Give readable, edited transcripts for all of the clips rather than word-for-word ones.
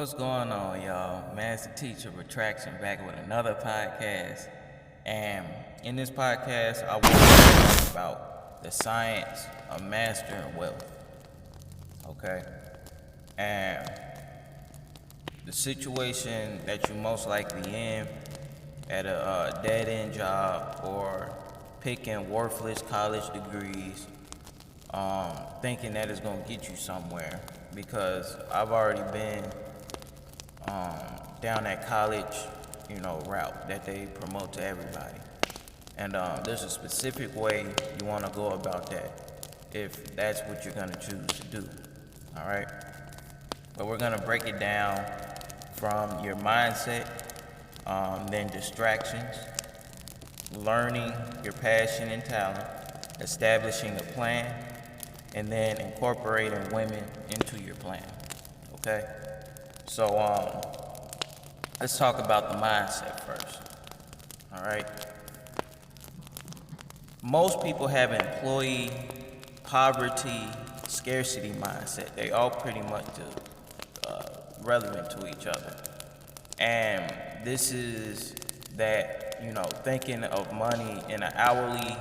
What's going on, y'all? Master Teacher Retraction back with another podcast. And in this podcast, I want to talk about the science of mastering wealth. Okay? And the situation that you most likely in at a dead end job or picking worthless college degrees, thinking that it's going to get you somewhere. Because I've already been down that college, route that they promote to everybody. And there's a specific way you want to go about that if that's what you're going to choose to do. All right? But we're going to break it down from your mindset, then distractions, learning your passion and talent, establishing a plan, and then incorporating women into your plan. Okay? So let's talk about the mindset first. All right? Most people have an employee poverty scarcity mindset. They all pretty much relevant to each other. And this is that, thinking of money in an hourly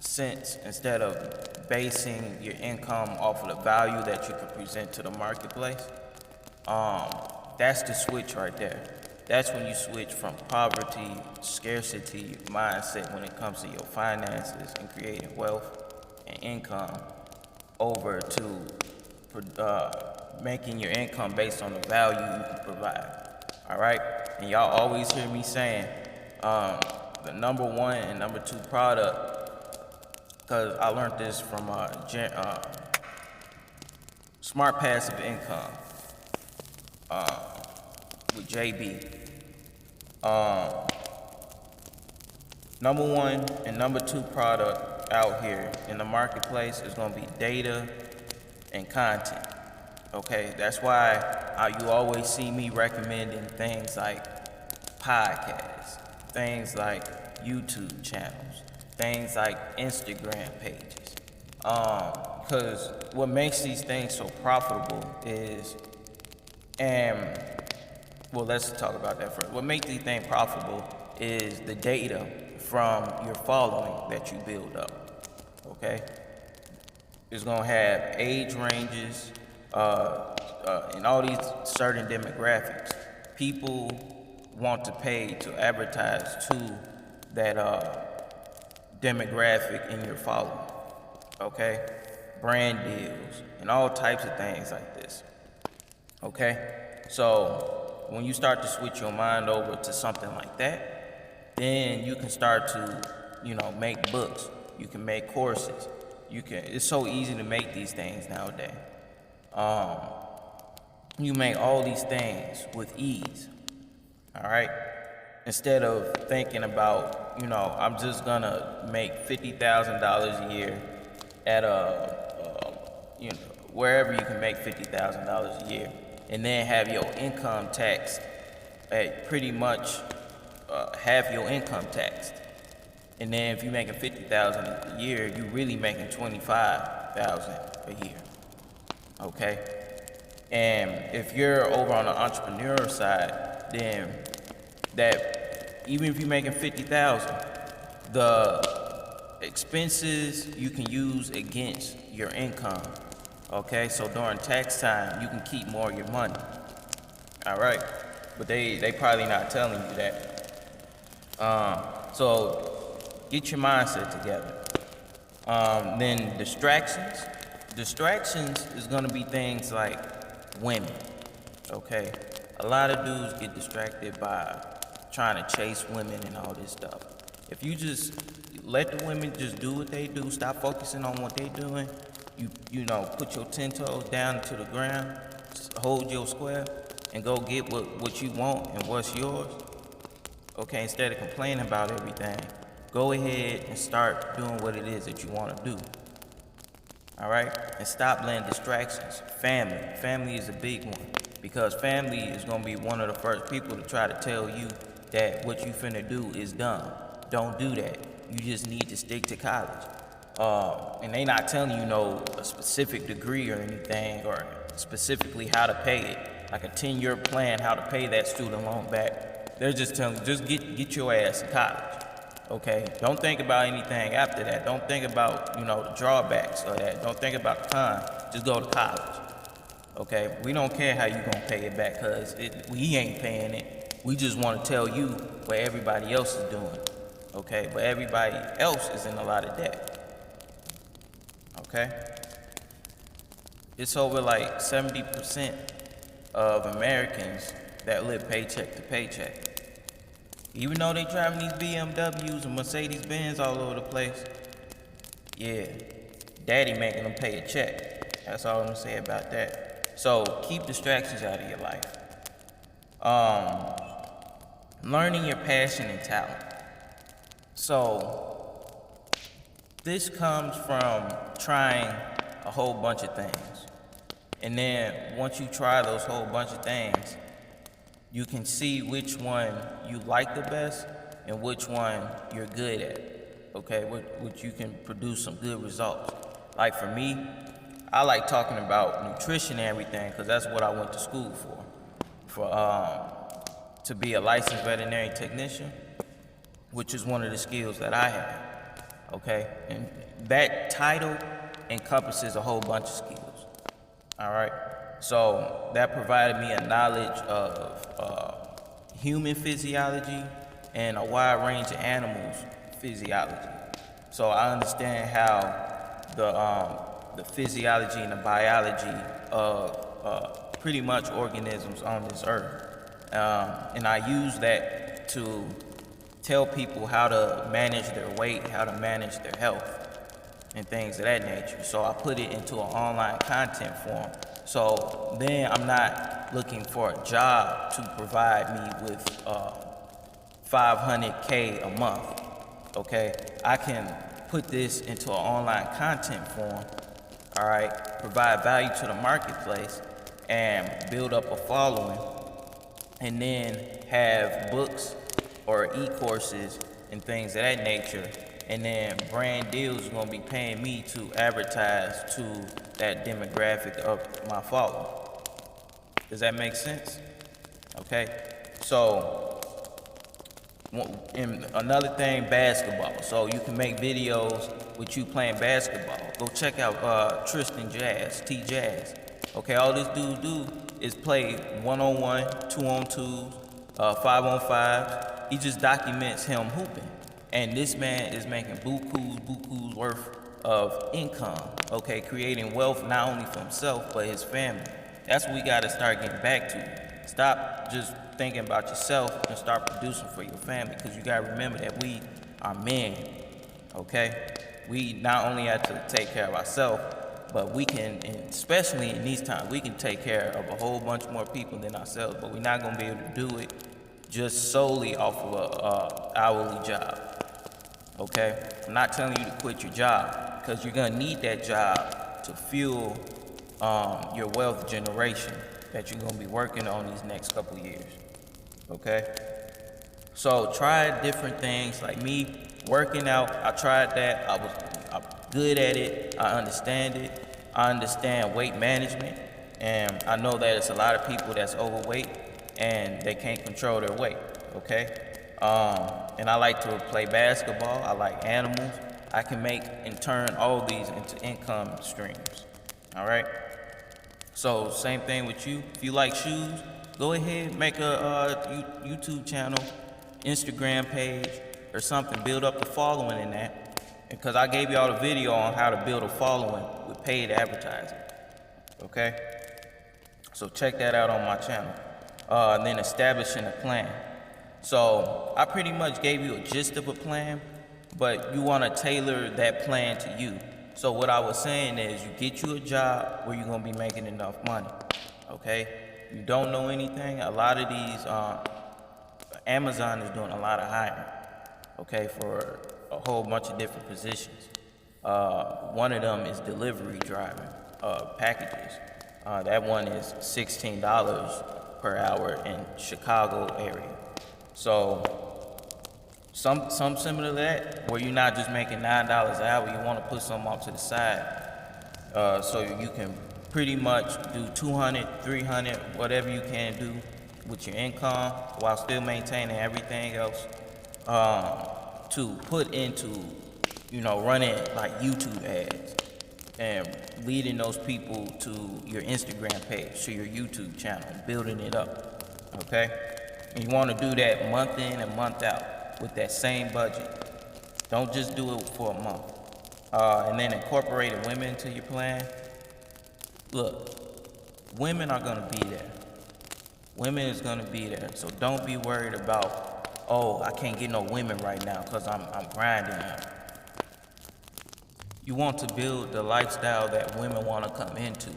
sense instead of basing your income off of the value that you could present to the marketplace. That's the switch right there. That's when you switch from poverty, scarcity mindset when it comes to your finances and creating wealth and income over to making your income based on the value you can provide. All right? And y'all always hear me saying the number one and number two product, because I learned this from Smart Passive Income with JB. Number one and number two product out here in the marketplace is going to be data and content. Okay, that's why you always see me recommending things like podcasts, things like YouTube channels, things like Instagram pages. Because what makes these things so profitable is, let's talk about that first. What makes these things profitable is the data from your following that you build up. Okay? It's gonna have age ranges, and all these certain demographics. People want to pay to advertise to that demographic in your following. Okay? Brand deals and all types of things like this. Okay? So when you start to switch your mind over to something like that, then you can start to, make books. You can make courses. It's so easy to make these things nowadays. You make all these things with ease. All right? Instead of thinking about, I'm just gonna make $50,000 a year at wherever you can make $50,000 a year, and then have your income tax at pretty much half your income taxed. And then if you're making $50,000 a year, you're really making $25,000 a year. Okay? And if you're over on the entrepreneur side, then that even if you're making $50,000, the expenses you can use against your income. Okay, so during tax time, you can keep more of your money. All right, but they probably not telling you that. So get your mindset together. Then distractions. Distractions is gonna be things like women. Okay, a lot of dudes get distracted by trying to chase women and all this stuff. If you just let the women just do what they do, stop focusing on what they doing. Put your 10 toes down to the ground, hold your square, and go get what you want and what's yours. Okay, instead of complaining about everything, go ahead and start doing what it is that you want to do. All right? And stop letting distractions. Family is a big one, because family is going to be one of the first people to try to tell you that what you finna do is dumb. Don't do that. You just need to stick to college. And they not telling you a specific degree or anything, or specifically how to pay it. like a 10-year plan how to pay that student loan back. They're just telling you, just get your ass in college. Okay, don't think about anything after that. Don't think about, the drawbacks of that. Don't think about the con. Just go to college. Okay, we don't care how you gonna pay it back, cause we ain't paying it. We just want to tell you what everybody else is doing. Okay, but everybody else is in a lot of debt. Okay, it's over like 70% of Americans that live paycheck to paycheck. Even though they driving these BMWs and Mercedes-Benz all over the place, yeah, daddy making them pay a check. That's all I'm gonna say about that. So keep distractions out of your life. Learning your passion and talent. So this comes from trying a whole bunch of things. And then once you try those whole bunch of things, you can see which one you like the best and which one you're good at, okay? Which you can produce some good results. Like for me, I like talking about nutrition and everything because that's what I went to school for to be a licensed veterinary technician, which is one of the skills that I have, okay? And that title encompasses a whole bunch of skills, all right? So that provided me a knowledge of human physiology and a wide range of animals' physiology. So I understand how the physiology and the biology of pretty much organisms on this earth. And I use that to tell people how to manage their weight, how to manage their health, and things of that nature. So I put it into an online content form. So then I'm not looking for a job to provide me with $500K a month, okay? I can put this into an online content form, all right? Provide value to the marketplace and build up a following, and then have books or e-courses and things of that nature. And then brand deals are gonna be paying me to advertise to that demographic of my following. Does that make sense? Okay. So, and another thing, basketball. So you can make videos with you playing basketball. Go check out Tristan Jazz, T Jazz. Okay, all this dude do is play 1-on-1, 2-on-2s, 5-on-5s. He just documents him hooping. And this man is making bukus worth of income, okay, creating wealth not only for himself, but his family. That's what we gotta start getting back to. Stop just thinking about yourself and start producing for your family, because you gotta remember that we are men, okay? We not only have to take care of ourselves, but we can, and especially in these times, we can take care of a whole bunch more people than ourselves, but we're not gonna be able to do it just solely off of a hourly job. Okay? I'm not telling you to quit your job, because you're gonna need that job to fuel your wealth generation that you're gonna be working on these next couple years. Okay? So try different things. Like me, working out, I tried that. I'm good at it. I understand it. I understand weight management, and I know that it's a lot of people that's overweight and they can't control their weight. Okay? And I like to play basketball. I like animals. I can make and turn all these into income streams. All right? So same thing with you. If you like shoes, go ahead, make a YouTube channel, Instagram page, or something. Build up a following in that. Because I gave y'all a video on how to build a following with paid advertising. Okay? So check that out on my channel. And then establishing a plan. So I pretty much gave you a gist of a plan, but you want to tailor that plan to you. So what I was saying is, you get you a job where you're going to be making enough money, okay? You don't know anything. A lot of these, Amazon is doing a lot of hiring, okay, for a whole bunch of different positions. One of them is delivery driving packages. That one is $16 per hour in Chicago area. So some similar to that, where you're not just making $9 an hour, you want to put something off to the side, so you can pretty much do 200, 300, whatever you can do with your income while still maintaining everything else, to put into, running like YouTube ads and leading those people to your Instagram page, to your YouTube channel, building it up, okay? And you want to do that month in and month out with that same budget. Don't just do it for a month. And then incorporating women into your plan. Look, women are gonna be there. Women is gonna be there. So don't be worried about, oh, I can't get no women right now because I'm grinding now. You want to build the lifestyle that women want to come into,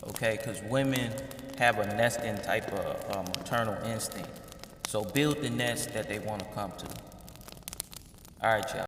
okay? Because women have a nesting type of maternal instinct. So build the nest that they want to come to. All right, y'all.